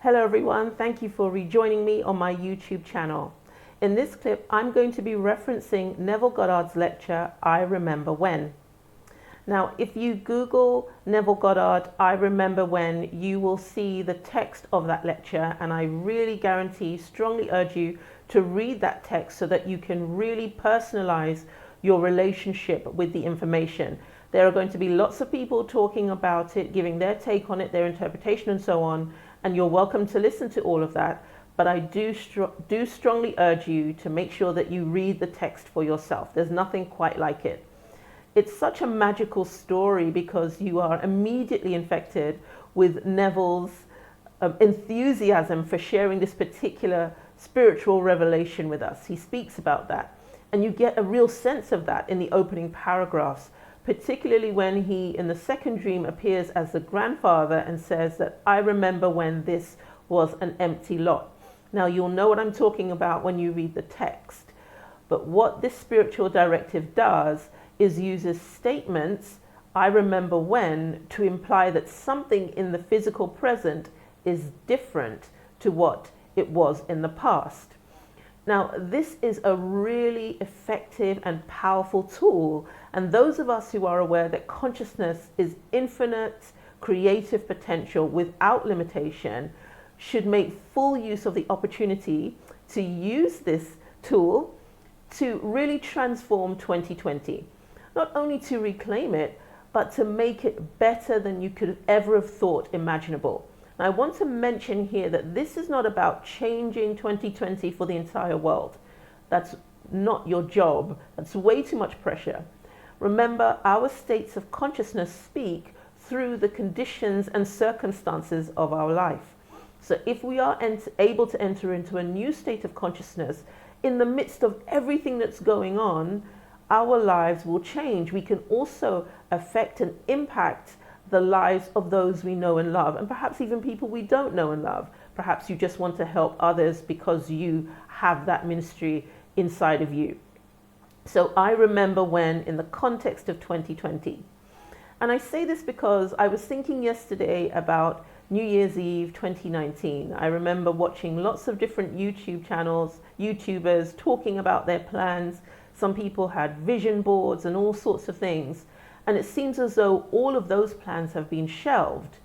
Hello everyone, thank you for rejoining me on my YouTube channel. In this clip, I'm going to be referencing Neville Goddard's lecture, I Remember When. Now, if you Google Neville Goddard, I Remember When, you will see the text of that lecture, and I really guarantee, strongly urge you to read that text so that you can really personalize your relationship with the information. There are going to be lots of people talking about it, giving their take on it, their interpretation and so on, and you're welcome to listen to all of that. But I do strongly urge you to make sure that you read the text for yourself. There's nothing quite like it. It's such a magical story because you are immediately infected with Neville's enthusiasm for sharing this particular spiritual revelation with us. He speaks about that, and you get a real sense of that in the opening paragraphs, particularly when he, in the second dream, appears as the grandfather and says that I remember when this was an empty lot. Now, you'll know what I'm talking about when you read the text, but what this spiritual directive does is uses statements, I remember when, to imply that something in the physical present is different to what it was in the past. Now, this is a really effective and powerful tool, and those of us who are aware that consciousness is infinite creative potential without limitation should make full use of the opportunity to use this tool to really transform 2020. Not only to reclaim it, but to make it better than you could ever have thought imaginable. Now, I want to mention here that this is not about changing 2020 for the entire world. That's not your job. That's way too much pressure. Remember, our states of consciousness speak through the conditions and circumstances of our life. So if we are able to enter into a new state of consciousness in the midst of everything that's going on, our lives will change. We can also affect and impact the lives of those we know and love, and perhaps even people we don't know and love. Perhaps you just want to help others because you have that ministry inside of you. So I remember when, in the context of 2020. And I say this because I was thinking yesterday about New Year's Eve 2019. I remember watching lots of different YouTube channels, YouTubers talking about their plans. Some people had vision boards and all sorts of things. And it seems as though all of those plans have been shelved.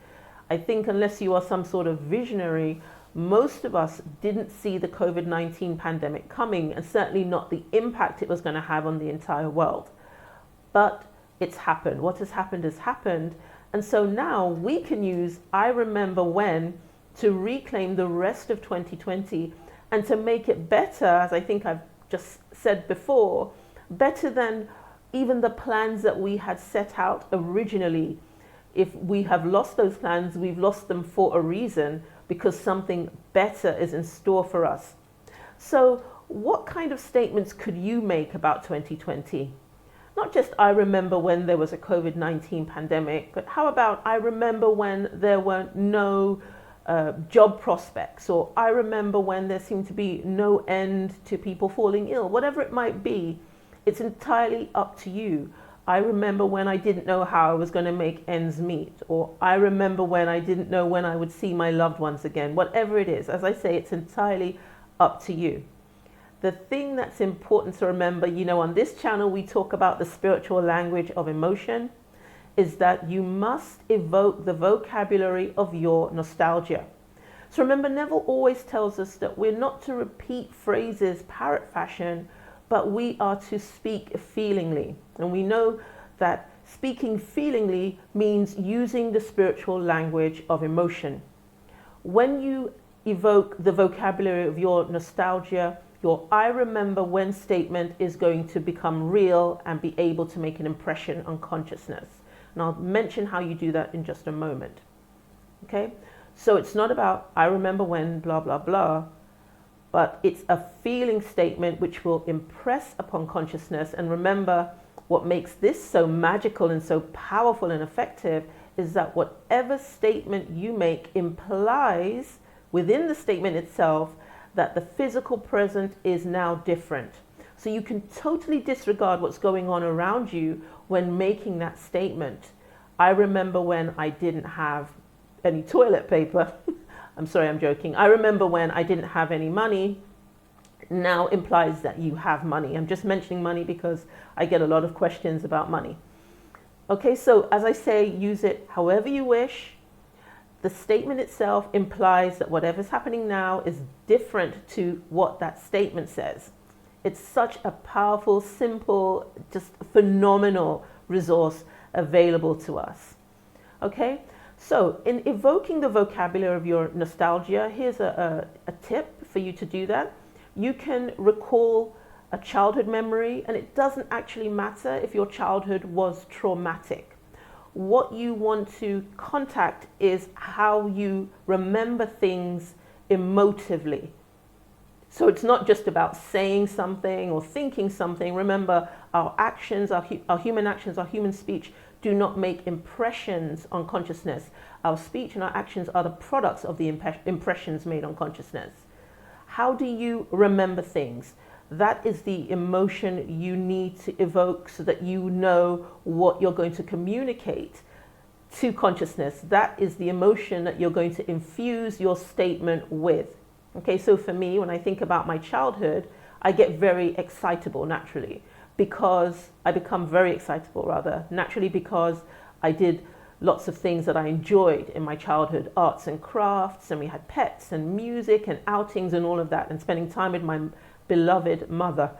I think unless you are some sort of visionary, most of us didn't see the COVID-19 pandemic coming, and certainly not the impact it was going to have on the entire world. But it's happened. What has happened has happened. And so now we can use I Remember When to reclaim the rest of 2020 and to make it better, as I think I've just said before, better than even the plans that we had set out originally. If we have lost those plans, we've lost them for a reason, because something better is in store for us. So what kind of statements could you make about 2020? Not just I remember when there was a COVID-19 pandemic, but how about I remember when there were no job prospects, or I remember when there seemed to be no end to people falling ill. Whatever it might be, it's entirely up to you. I remember when I didn't know how I was going to make ends meet, or I remember when I didn't know when I would see my loved ones again. Whatever it is, as I say, it's entirely up to you. The thing that's important to remember, on this channel we talk about the spiritual language of emotion, is that you must evoke the vocabulary of your nostalgia. So remember, Neville always tells us that we're not to repeat phrases parrot fashion, but we are to speak feelingly. And we know that speaking feelingly means using the spiritual language of emotion. When you evoke the vocabulary of your nostalgia, your I remember when statement is going to become real and be able to make an impression on consciousness. And I'll mention how you do that in just a moment. Okay? So it's not about I remember when blah, blah, blah, but it's a feeling statement which will impress upon consciousness. And remember, what makes this so magical and so powerful and effective is that whatever statement you make implies within the statement itself that the physical present is now different. So you can totally disregard what's going on around you when making that statement. I remember when I didn't have any toilet paper. I'm sorry, I'm joking. I remember when I didn't have any money now implies that you have money. I'm just mentioning money because I get a lot of questions about money. Okay, so as I say, use it however you wish. The statement itself implies that whatever's happening now is different to what that statement says. It's such a powerful, simple, just phenomenal resource available to us. Okay, so in evoking the vocabulary of your nostalgia, here's a tip for you to do that. You can recall a childhood memory, and it doesn't actually matter if your childhood was traumatic. What you want to contact is how you remember things emotively. So it's not just about saying something or thinking something. Remember, our actions, our human actions, our human speech do not make impressions on consciousness. Our speech and our actions are the products of the impressions made on consciousness. How do you remember things? That is the emotion you need to evoke so that you know what you're going to communicate to consciousness. That is the emotion that you're going to infuse your statement with. Okay, so for me, when I think about my childhood, I get very excitable naturally because I become very excitable rather naturally because I did lots of things that I enjoyed in my childhood, arts and crafts, and we had pets and music and outings and all of that, and spending time with my beloved mother.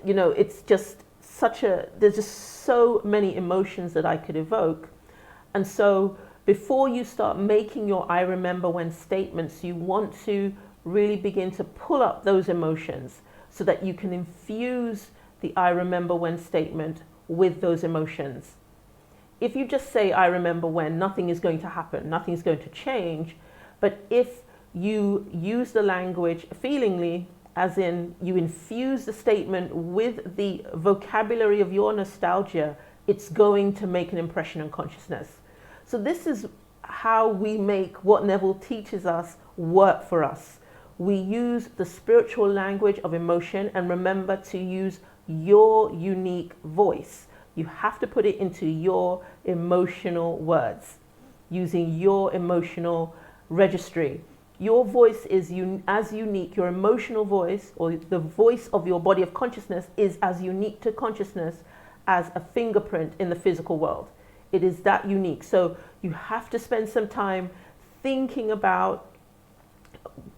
You know, it's just there's just so many emotions that I could evoke. And so before you start making your I remember when statements, you want to really begin to pull up those emotions so that you can infuse the I remember when statement with those emotions. If you just say I remember when, nothing is going to happen, nothing is going to change. But if you use the language feelingly, as in you infuse the statement with the vocabulary of your nostalgia, it's going to make an impression on consciousness. So this is how we make what Neville teaches us work for us. We use the spiritual language of emotion, and remember to use your unique voice. You have to put it into your emotional words, using your emotional registry. Your voice is as unique, your emotional voice, or the voice of your body of consciousness, is as unique to consciousness as a fingerprint in the physical world. It is that unique. So you have to spend some time thinking about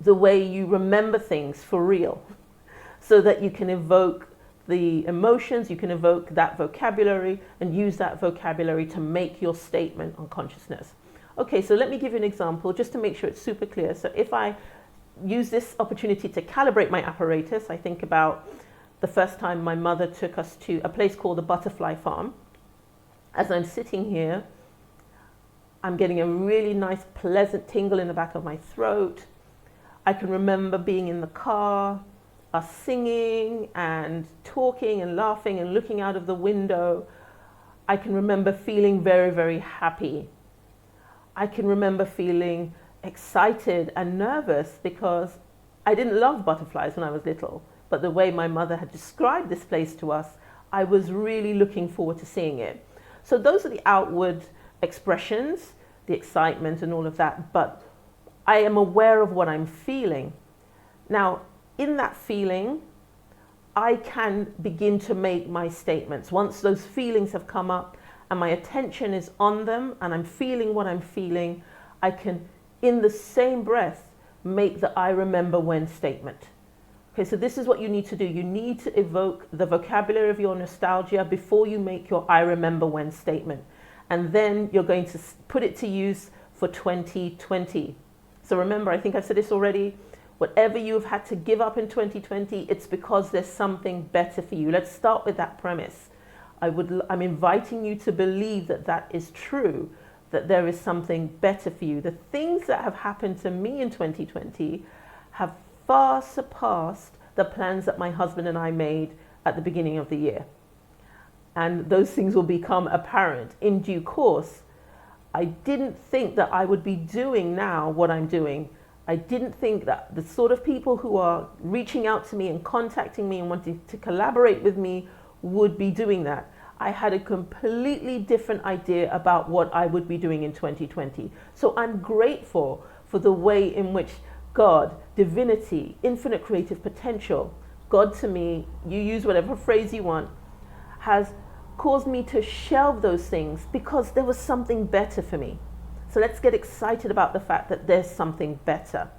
the way you remember things for real, so that you can evoke the emotions, you can evoke that vocabulary and use that vocabulary to make your statement on consciousness. Okay, so let me give you an example just to make sure it's super clear. So if I use this opportunity to calibrate my apparatus, I think about the first time my mother took us to a place called the Butterfly Farm. As I'm sitting here, I'm getting a really nice, pleasant tingle in the back of my throat. I can remember being in the car, us singing and talking and laughing and looking out of the window. I can remember feeling very, very happy. I can remember feeling excited and nervous because I didn't love butterflies when I was little, but the way my mother had described this place to us, I was really looking forward to seeing it. So those are the outward expressions, the excitement and all of that, but I am aware of what I'm feeling. Now, in that feeling, I can begin to make my statements. Once those feelings have come up and my attention is on them and I'm feeling what I'm feeling, I can, in the same breath, make the I remember when statement. Okay, so this is what you need to do. You need to evoke the vocabulary of your nostalgia before you make your I remember when statement. And then you're going to put it to use for 2020. So remember, I think I've said this already, whatever you've had to give up in 2020, it's because there's something better for you. Let's start with that premise. I'm inviting you to believe that that is true, that there is something better for you. The things that have happened to me in 2020 have far surpassed the plans that my husband and I made at the beginning of the year. And those things will become apparent in due course. I didn't think that I would be doing now what I'm doing. I didn't think that the sort of people who are reaching out to me and contacting me and wanting to collaborate with me would be doing that. I had a completely different idea about what I would be doing in 2020. So I'm grateful for the way in which God, divinity, infinite creative potential, God to me, you use whatever phrase you want, has caused me to shelve those things because there was something better for me. So let's get excited about the fact that there's something better.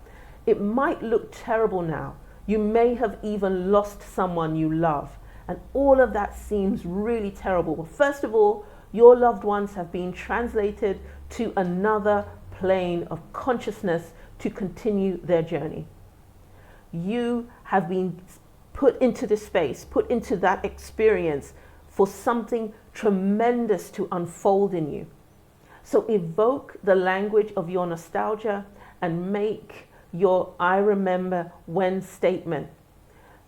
It might look terrible now. You may have even lost someone you love, and all of that seems really terrible. Well, first of all, your loved ones have been translated to another plane of consciousness to continue their journey. You have been put into this space, put into that experience for something tremendous to unfold in you. So evoke the language of your nostalgia and make your I remember when statement.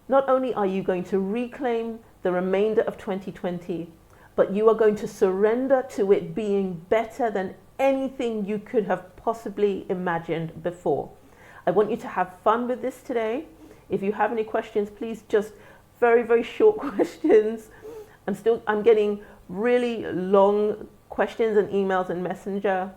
Not only are you going to reclaim the remainder of 2020, but you are going to surrender to it being better than anything you could have possibly imagined before. I want you to have fun with this today. If you have any questions, please just very, very short questions. I'm getting really long questions and emails and Messenger.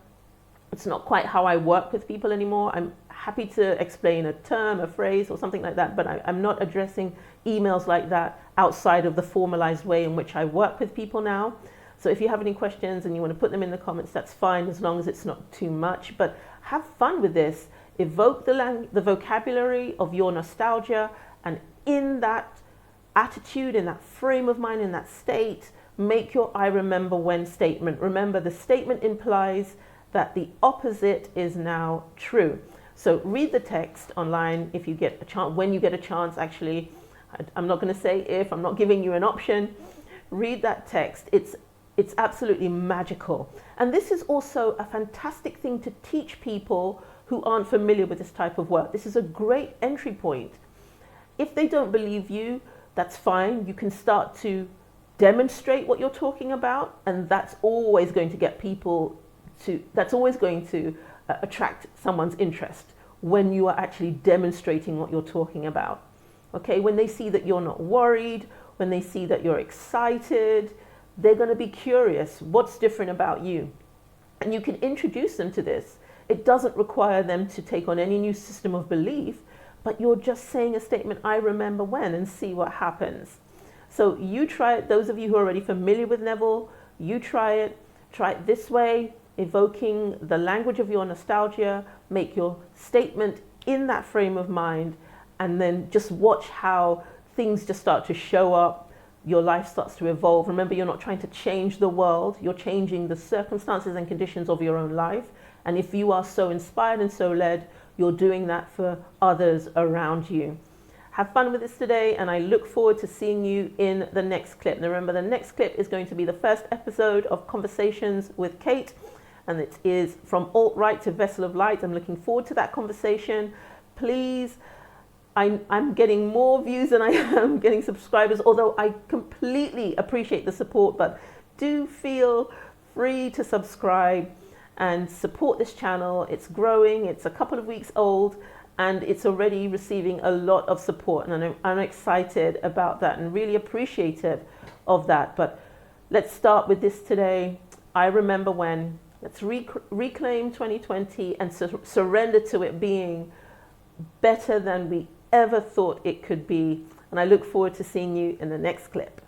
It's not quite how I work with people anymore. I'm happy to explain a term, a phrase, or something like that, but I'm not addressing emails like that outside of the formalized way in which I work with people now. So if you have any questions and you want to put them in the comments, that's fine, as long as it's not too much. But have fun with this. Evoke the vocabulary of your nostalgia, and in that attitude, in that frame of mind, in that state, make your I remember when statement. Remember, the statement implies that the opposite is now true. So read the text online if you get a chance, when you get a chance, actually. I'm not going to say if, I'm not giving you an option. Read that text. It's absolutely magical. And this is also a fantastic thing to teach people who aren't familiar with this type of work. This is a great entry point. If they don't believe you, that's fine. You can start to demonstrate what you're talking about, and that's always going to get people to, that's always going to attract someone's interest when you are actually demonstrating what you're talking about. Okay, when they see that you're not worried, when they see that you're excited, they're going to be curious. What's different about you? And you can introduce them to this. It doesn't require them to take on any new system of belief, but you're just saying a statement, I remember when, and see what happens. So you try it. Those of you who are already familiar with Neville, you try it this way, evoking the language of your nostalgia, make your statement in that frame of mind, and then just watch how things just start to show up. Your life starts to evolve. Remember, you're not trying to change the world. You're changing the circumstances and conditions of your own life. And if you are so inspired and so led, you're doing that for others around you. Have fun with this today, and I look forward to seeing you in the next clip. Now remember, the next clip is going to be the first episode of Conversations with Kate, and it is From Alt-Right to Vessel of Light. I'm looking forward to that conversation. Please, I'm getting more views than I am getting subscribers, although I completely appreciate the support, but do feel free to subscribe and support this channel. It's growing, it's a couple of weeks old, and it's already receiving a lot of support, and I'm excited about that and really appreciative of that. But let's start with this today. I remember when. Let's reclaim 2020 and surrender to it being better than we ever thought it could be. And I look forward to seeing you in the next clip.